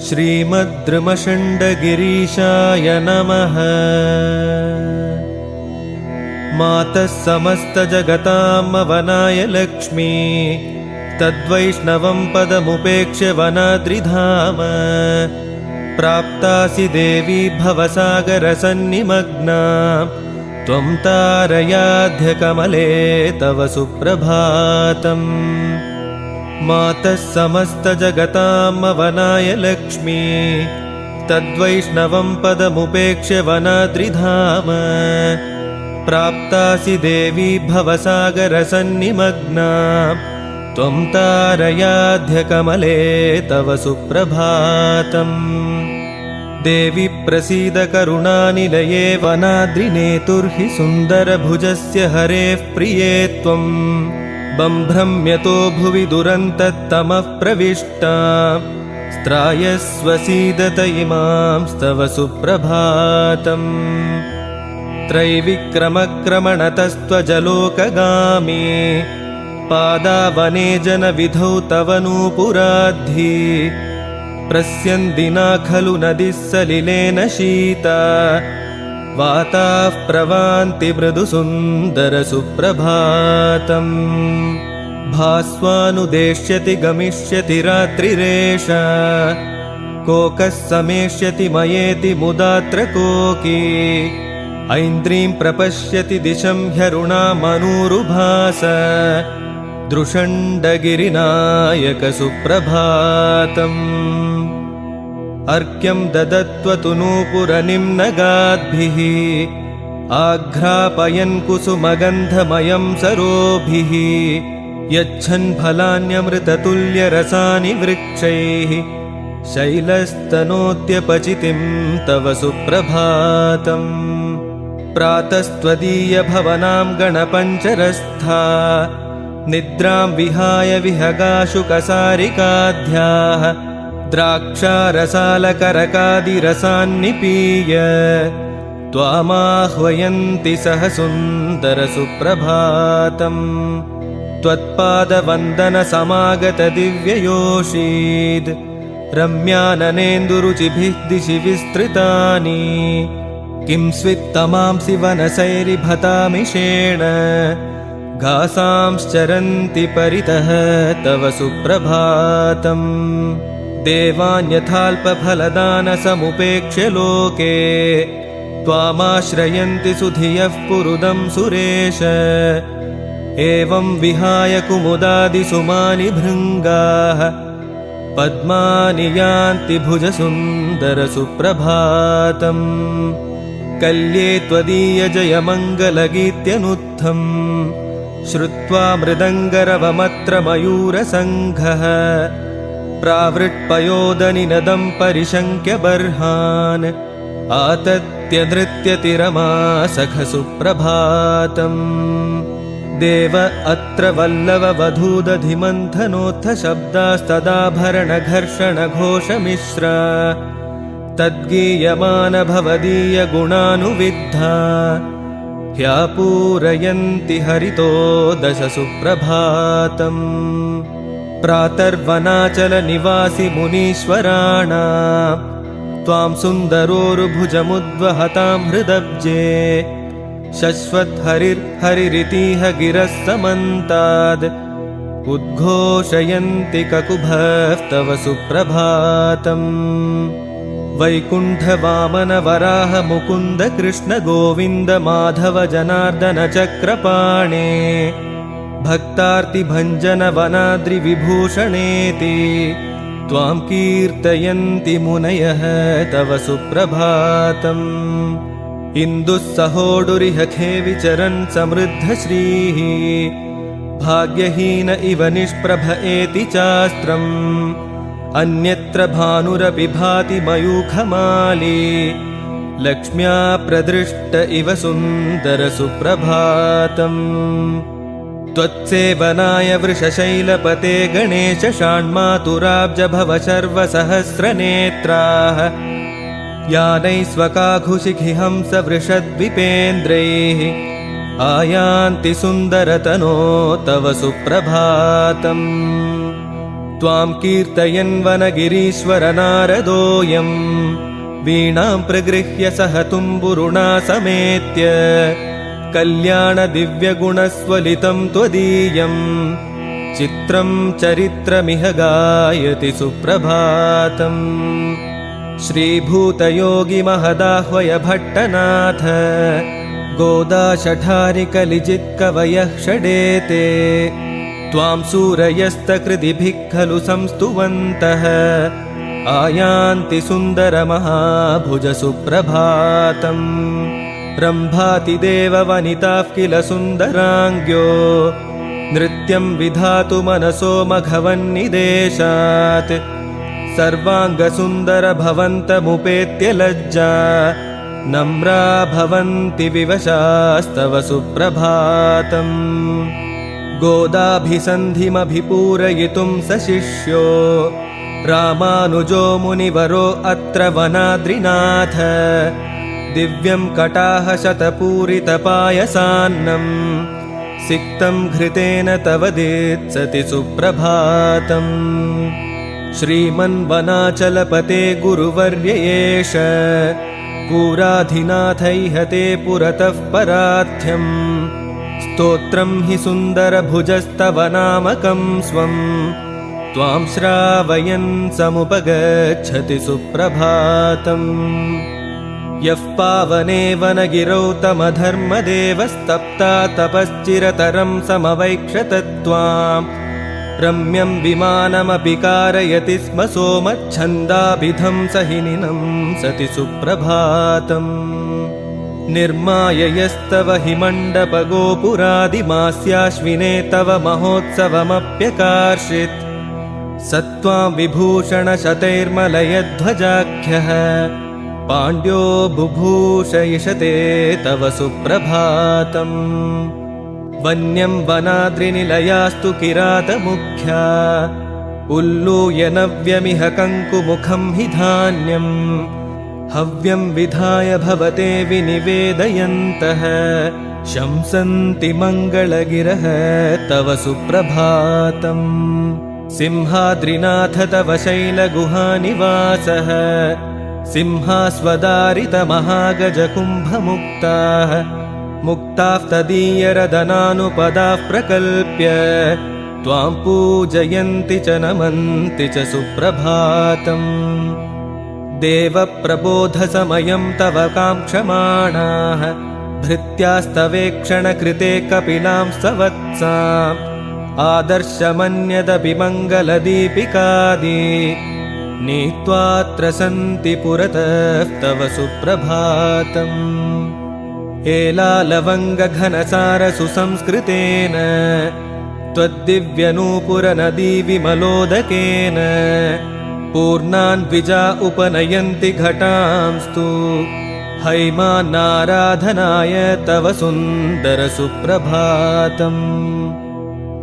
श्रीमद्द्रुमशण्डगिरीशाय नमः। मातः समस्तजगतामवनाय लक्ष्मी, तद्वैष्णवं पदमुपेक्ष्य वनाद्रिधाम। प्राप्तासि देवी भवसागरसन्निमग्ना, त्वं तारयाध्यकमले तव सुप्रभातम्। मातः समस्तजगतामवनाय लक्ष्मी, तद्वैष्णवं पदमुपेक्ष्य वनाद्रिधाम। प्राप्तासि देवी भवसागरसन्निमग्ना, त्वं तारयाध्यकमले तव सुप्रभातम्। देवी प्रसीद करुणानिलये, वनाद्रिनेतुर्हि सुन्दरभुजस्य हरेः प्रिये त्वं। बम्भ्रम्यतो भुवि दुरन्तत्तमः प्रविष्टा, स्त्रायस्वसीदत इमांस्तव सुप्रभातम्। त्रैविक्रमक्रमणतस्त्वजलोकगामी, पादावने जनविधौ तव नूपुराद्धि। प्रस्यन्दिना खलु नदीः सलिलेन शीता, वाताः प्रवान्ति मृदुसुन्दरसुप्रभातम्। भास्वानुदेश्यति गमिष्यति रात्रिरेषा, कोकः समेष्यति मयेति मुदात्र कोकी। ऐन्द्रीं प्रपश्यति दिशं ह्यरुणामनूरुभास, दृषण्डगिरिनायक सुप्रभातम्। अर्घ्यं ददत्वतु नूपुरनिम्नगाद्भिः, आघ्रापयन् कुसुमगन्धमयं सरोभिः। यच्छन् फलान्यमृततुल्यरसानि वृक्षैः, शैलस्तनोत्यपचितिं तव सुप्रभातम्। प्रातस्त्वदीयभवनां गणपञ्चरस्था, निद्रां विहाय विहगाशु कसारिकाध्याः। द्राक्षारसालकरकादिरसान्निपीय, त्वामाह्वयन्ति सह सुन्दरसुप्रभातम्। त्वत्पादवन्दनसमागतदिव्ययोषीद्, रम्याननेन्दुरुचिभिः दिशि विस्तृतानि। किं स्वित्तमांसि वनसैरिभतामिषेण, घासांश्चरन्ति परितः तव सुप्रभातम्। देवान्यथाल्पफलदानसमुपेक्ष्य लोके, त्वामाश्रयन्ति सुधियः पुरुदं सुरेश। एवं विहाय कुमुदादिसुमानि भृङ्गाः, पद्मानि यान्ति भुजसुन्दरसुप्रभातम्। कल्ये त्वदीयजयमङ्गलगीत्यनुत्थम्, श्रुत्वा मृदङ्गरवमत्र मयूरसङ्घः। प्रावृट्पयोदनिनदं परिशङ्क्य बर्हान्, आतत्य नृत्यति रमा सख सुप्रभातम्। देव अत्र वल्लववधूदधिमन्थनोत्थ शब्दास्तदाभरणघर्षणघोषमिश्रा। तद्गीयमान भवदीयगुणानुविद्धा, ह्यापूरयन्ति हरितो दश सुप्रभातम्। प्रातर्वनाचलनिवासि मुनीश्वराणां, त्वां सुन्दरोरुभुजमुद्वहतां हृदब्जे। शश्वत्हरिर्हरिरितीह गिरः समन्ताद्, उद्घोषयन्ति ककुभः तव सुप्रभातम्। वैकुण्ठवामनवराह मुकुन्द कृष्ण गोविन्द माधव जनार्दन चक्रपाणे। भक्तार्तिभञ्जन वनाद्रिविभूषणेति, त्वां कीर्तयन्ति मुनयः तव सुप्रभातम्। इन्दुः सहोडुरिह खे विचरन् समृद्धश्रीः, भाग्यहीन इव निष्प्रभ एति चास्त्रम्। अन्यत्र भानुरपि भाति मयूखमाली, लक्ष्म्या प्रदृष्ट इव सुन्दरसुप्रभातम्। त्वत्सेवनाय वृषशैलपते गणेश षाण्मातुराब्ज भव शर्वसहस्रनेत्राः। यानैस्वकाघुशिखिहंस वृषद्विपेन्द्रैः, आयान्ति सुन्दरतनो तव सुप्रभातम्। त्वां कीर्तयन् वनगिरीश्वर नारदोऽयं वीणां प्रगृह्य सह तुम्बुरुणा समेत्य कल्याणदिव्यगुणस्वलितं त्वदीयं चित्रं चरित्रमिह गायति सुप्रभातम्। श्रीभूतयोगिमहदाह्वय भट्टनाथ गोदाशठारिकलिजित्कवयः षडेते त्वां सूरयस्तकृतिभिः खलु संस्तुवन्तः आयान्ति सुन्दरमहाभुज सुप्रभातम्। रम्भाति देववनिताः किल सुन्दराङ्ग्यो नृत्यं विधातु मनसो मघवन्निदेशात् सर्वाङ्गसुन्दर भवन्तमुपेत्य लज्जा नम्रा भवन्ति विवशास्तव सुप्रभातम्। गोदाभिसन्धिमभिपूरयितुं सशिष्यो रामानुजो मुनिवरो अत्र वनाद्रिनाथ दिव्यं कटाहशतपूरितपायसान्नम् सिक्तं घृतेन तव देत्सति सुप्रभातम्। श्रीमन्वनाचलपते गुरुवर्य एष पूराधिनाथैह ते पुरतः परार्थ्यम् स्तोत्रं हि सुन्दरभुजस्तव नामकं स्वं त्वां श्रावयन् समुपगच्छति सुप्रभातम्। यः पावने वनगिरौ तमधर्मदेवस्तप्ता तपश्चिरतरं समवैक्षत त्वां रम्यं विमानमपि कारयति स्म सोमच्छन्दाभिधं सहिनिनं सति सुप्रभातम्। निर्माययस्तव हि मण्डपगोपुरादिमास्याश्विने तव महोत्सवमप्यकार्षित् स त्वां विभूषणशतैर्मलयध्वजाख्यः पाण्ड्यो बुभूषयिषते तव सुप्रभातम्। वन्यं वनाद्रिनिलयास्तु किरातमुख्या उल्लूय नव्यमिह कङ्कुमुखं हि धान्यम् हव्यं विधाय भवते विनिवेदयन्तः शंसन्ति मङ्गलगिरः तव सुप्रभातम्। सिंहाद्रिनाथ तव शैलगुहानिवासः सिंहास्वदारितमहागजकुम्भमुक्ताः मुक्ताः तदीयरदनानुपदाः प्रकल्प्य त्वां पूजयन्ति च नमन्ति च सुप्रभातम्। देवप्रबोधसमयं तव काङ्क्षमाणाः भृत्यास्तवेक्षणकृते कपिलां सवत्साम् आदर्शमन्यदपि मङ्गलदीपिकादि नीत्वात्र सन्ति पुरतः तव सुप्रभातम्। एलालवङ्गघनसारसुसंस्कृतेन त्वद्दिव्यनूपुरनदीविमलोदकेन पूर्णान् द्विजा उपनयन्ति घटांस्तु हैमानाराधनाय तव सुन्दर सुप्रभातम्।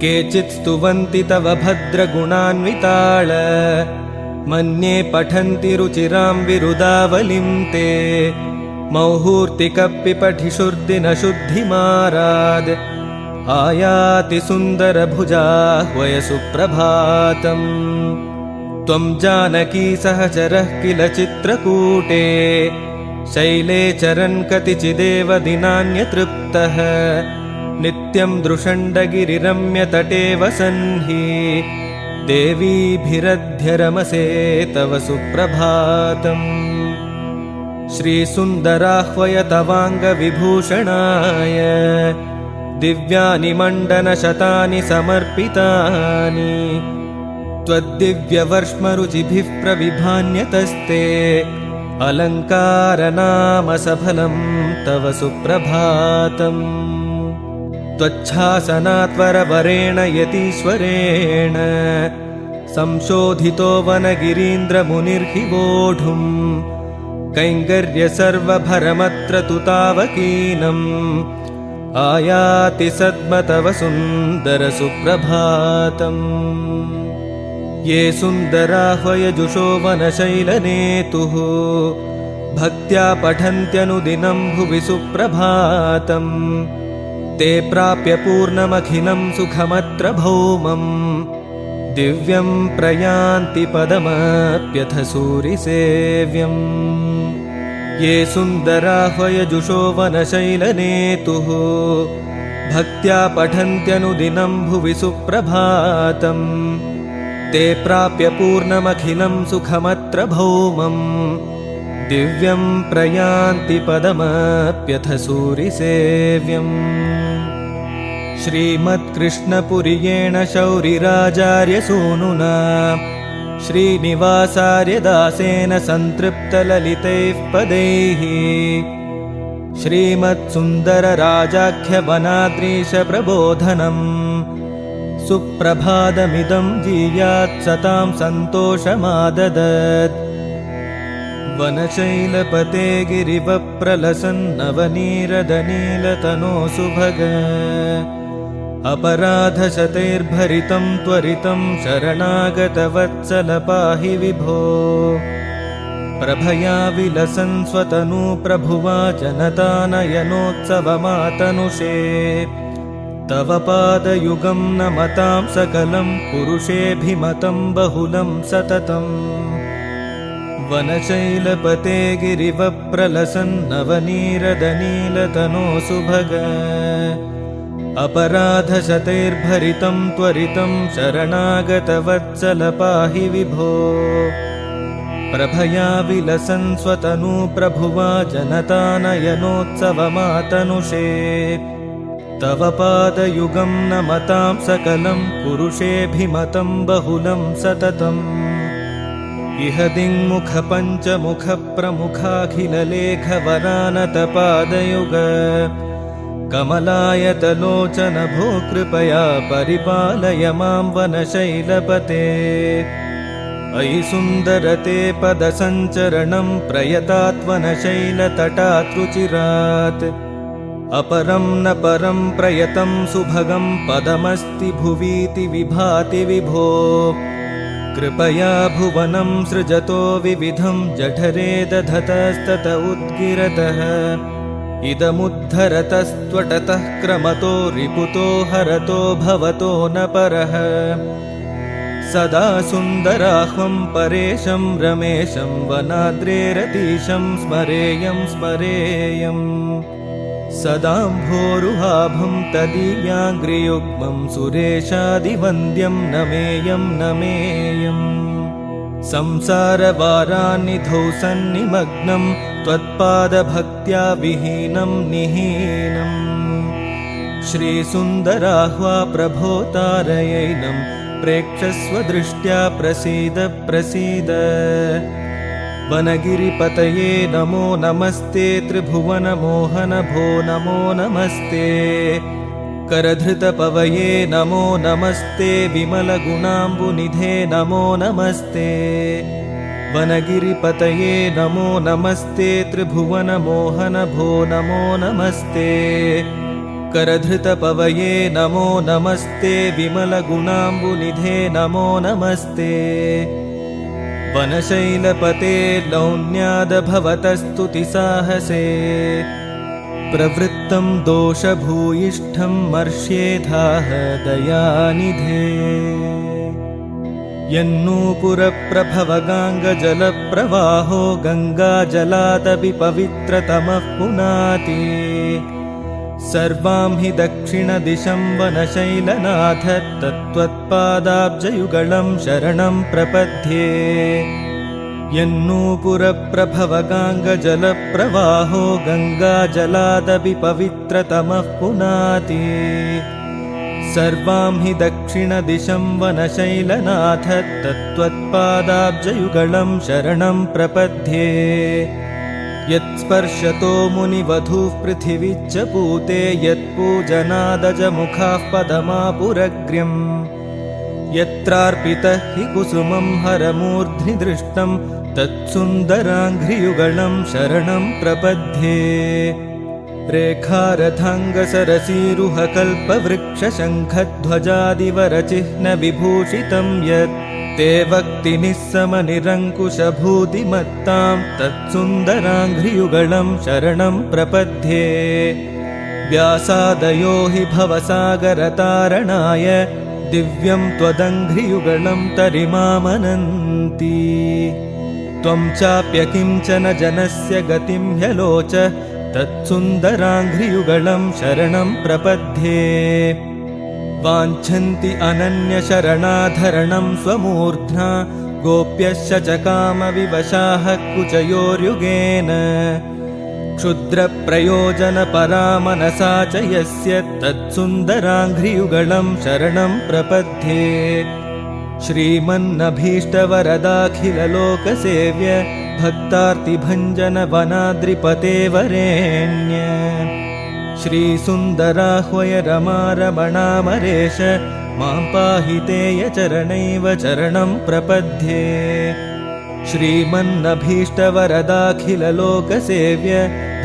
केचित् स्तुवन्ति तव भद्रगुणान्विताळ मन्ये पठन्ति रुचिरां विरुदावलिं ते मौहूर्तिकप्पिपठिषुर्दिनशुद्धिमाराद् आयाति सुन्दरभुजाह्वय सुप्रभातम्। त्वं जानकी सहचरः किल चित्रकूटे शैले चरन् कतिचिदेव दिनान्यतृप्तः नित्यं दृषण्डगिरिरम्यतटे वसन्हि देवीभिरध्य रमसे तव सुप्रभातम्। श्रीसुन्दराह्वय तवाङ्गविभूषणाय दिव्यानि मण्डनशतानि समर्पितानि त्वद्दिव्यवर्ष्मरुचिभिः प्रविभान्यतस्ते अलङ्कारनामसफलं तव सुप्रभातम्। त्वच्छासनात्वरवरेण यतीश्वरेण संशोधितो वनगिरीन्द्रमुनिर्हि वोढुम् कैङ्कर्य सर्वभरमत्र तु तावकीनम् आयाति सद्म तव सुन्दर सुप्रभातम्। ये सुन्दराह्वयजुषो वनशैलनेतुः भक्त्या पठन्त्यनुदिनं भुवि सुप्रभातम् ते प्राप्य पूर्णमखिलं सुखमत्र भौमम् दिव्यं प्रयान्ति पदमप्यथ सूरिसेव्यम् ये सुन्दराह्वयजुषो वनशैलनेतुः भक्त्या पठन्त्यनुदिनं भुवि सुप्रभातम् ते प्राप्य पूर्णमखिलं सुखमत्र भौमम् दिव्यं प्रयान्ति पदमप्यथ सूरिसेव्यम् श्रीमत्कृष्णपुर्येण शौरिराचार्यसूनुना श्रीनिवासार्यदासेन सन्तृप्तललितैः पदैः श्रीमत्सुन्दरराजाख्यवनाद्रीशप्रबोधनम् सुप्रभातमिदं जीयात् सतां सन्तोषमाददत् वनशैलपते गिरिवप्रलसन्नवनीरदनीलतनोऽसुभग अपराधशतैर्भरितं त्वरितं शरणागतवत्सल पाहि विभो प्रभया विलसन् स्वतनु प्रभुवा जनतानयनोत्सवमातनुषे तव पादयुगं नमतां सकलं पुरुषेऽभिमतं बहुलं सततम् वनशैलपते गिरिवप्रलसन्नवनीरदनीलतनोऽसुभग अपराधशतैर्भरितं त्वरितं शरणागतवत्सल पाहि विभो प्रभया विलसन् स्वतनु प्रभुवा जनतानयनोत्सवमातनुषे तव पादयुगं नमतां सकलं पुरुषेऽभिमतं बहुलं सततम् इह दिङ्मुखपञ्चमुखप्रमुखाखिललेखवरानतपादयुग कमलायतलोचन भो कृपया परिपालय मां वनशैलपते अयि सुन्दरते पदसञ्चरणं प्रयतात् वनशैलतटात् रुचिरात् अपरं न परं प्रयतं सुभगं पदमस्ति भुवीति विभाति विभो कृपया भुवनं सृजतो विविधं जठरे दधतस्तत उद्गिरतः इदमुद्धरतस्त्वटतः क्रमतो रिपुतो हरतो भवतो न परः सदा सुन्दराह्वं परेशं रमेशं वनाद्रेरतीशं स्मरेयं स्मरेयम् सदाम्भोरुहाभं तदीयाङ्घ्रियुग्मं सुरेशादिवन्द्यं नमेयं नमेयम् संसारवारान्निधौ सन्निमग्नं त्वत्पादभक्त्या विहीनं निहीनम् श्रीसुन्दराह्वा प्रभो तारयैनं प्रेक्षस्व दृष्ट्या प्रसीद प्रसीद वनगिरिपतये नमो नमस्ते त्रिभुवनमोहन भो नमो नमस्ते करधृतपवये नमो नमस्ते विमलगुणाम्बुनिधे नमो नमस्ते वनगिरिपतये नमो नमस्ते त्रिभुवनमोहन भो नमो नमस्ते करधृतपवये नमो नमस्ते विमलगुणाम्बुनिधे नमो नमस्ते वनशैलपते लौन्यादभवतस्तुतिसाहसे प्रवृत्तं दोषभूयिष्ठं मर्ष्येधाह दयानिधे यन्नूपुरप्रभवगाङ्गजलप्रवाहो गङ्गाजलादपि पवित्रतमः पुनाति सर्वां हि दक्षिणदिशं वनशैलनाथ तत्त्वत्पादाब्जयुगलं शरणं प्रपद्ये यन्नूपुरप्रभवगाङ्गजलप्रवाहो गङ्गाजलादपि पवित्रतमः पुनाति सर्वां हि दक्षिणदिशं वनशैलनाथ तत्त्वत्पादाब्जयुगलं शरणं प्रपद्ये यत्स्पर्शतो मुनिवधूः पृथिवीच्च पूते यत्पूजनादजमुखाः पदमापुरग्र्यम् यत्रार्पितः हि कुसुमं हरमूर्ध्नि दृष्टं तत्सुन्दराङ्घ्रियुगलं शरणं प्रपद्ये रेखारथाङ्गसरसीरुहकल्पवृक्षशङ्खध्वजादिवरचिह्नविभूषितं यत् ते वक्तिनिस्समनिरङ्कुशभूतिमत्तां तत्सुन्दराङ्घ्रियुगलं शरणं प्रपद्ये व्यासादयो हि भवसागरतारणाय दिव्यं त्वदङ्घ्रियुगलं तरिमामनन्ति त्वं चाप्यकिञ्चन जनस्य गतिं ह्यलोच तत्सुन्दराङ्घ्रियुगलं शरणं प्रपद्ये वाञ्छन्ति अनन्यशरणाधरणं स्वमूर्ध्ना गोप्यश्च चकामविवशाः कुचयोर्युगेन क्षुद्रप्रयोजनपरामनसा च यस्य तत्सुन्दराङ्घ्रियुगलं शरणं प्रपद्ये श्रीमन्नभीष्टवरदाखिललोकसेव्य भक्तार्तिभञ्जनवनाद्रिपते वरेण्य श्रीसुन्दराह्वय रमारमणामरेश मां पाहि तेयचरणैव चरणं प्रपद्ये श्रीमन्नभीष्टवरदाखिललोकसेव्य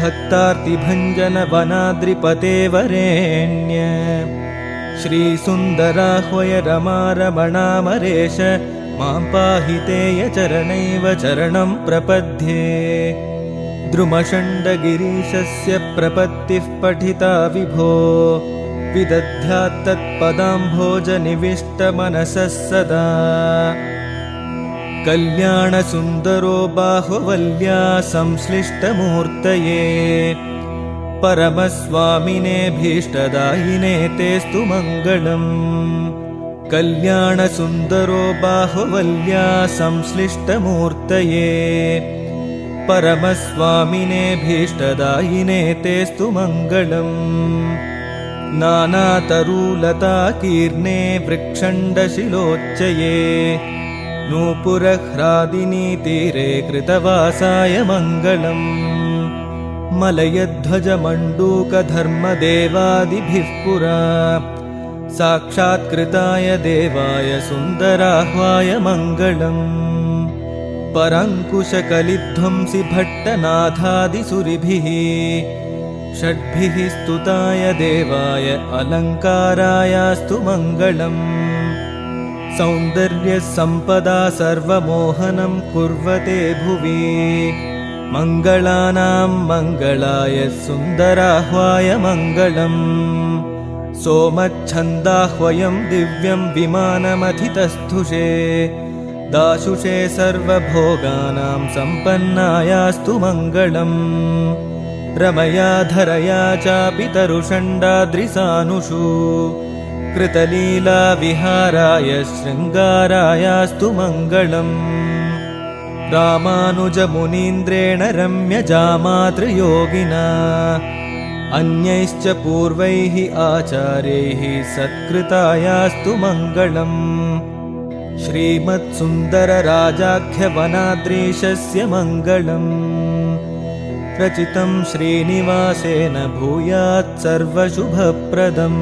भक्तार्तिभञ्जनवनाद्रिपते वरेण्य श्रीसुन्दराह्वय रमारमणामरेश मां पाहि तेयचरणैव चरणं प्रपद्ये द्रुमषण्डगिरीशस्य प्रपत्तिः पठिता विभो विदध्यात्तत्पदाम्भोजनिविष्टमनसः सदा कल्याणसुन्दरो बाहुवल्या संश्लिष्टमूर्तये परमस्वामिने भीष्टदायिने तेस्तु मङ्गलम् कल्याणसुन्दरो बाहुवल्या संश्लिष्टमूर्तये परमस्वामिने भीष्टदायिने तेस्तु मङ्गलम् नानातरुलताकीर्णे वृक्षण्डशिलोच्चये नूपुरह्रादिनी तीरे कृतवासाय मङ्गलम् मलयध्वजमण्डूकधर्मदेवादिभिः पुरा साक्षात्कृताय देवाय सुन्दराह्वाय मङ्गलम् परङ्कुशकलिध्वंसि भट्टनाथादिसुरिभिः षड्भिः स्तुताय देवाय अलङ्कारायास्तु मङ्गलम् सौन्दर्यसम्पदा सर्वमोहनं कुर्वते भुवि मङ्गलानां मङ्गलाय सुन्दराह्वाय मङ्गलम् सोमच्छन्दाह्वयं दिव्यं विमानमथितस्थुषे दाशुषे सर्वभोगानां सम्पन्नायास्तु मङ्गलम् रमया धरया चापि तरुषण्डाद्रिसानुषु कृतलीलाविहाराय शृङ्गारायास्तु मङ्गलम् रामानुजमुनीन्द्रेण रम्यजामातृयोगिना अन्यैश्च पूर्वैः आचार्यैः सत्कृतायास्तु मङ्गलम् श्रीमत्सुन्दरराजाख्यवनाद्रीशस्य मङ्गलम् रचितं श्रीनिवासेन भूयात् सर्वशुभप्रदम्।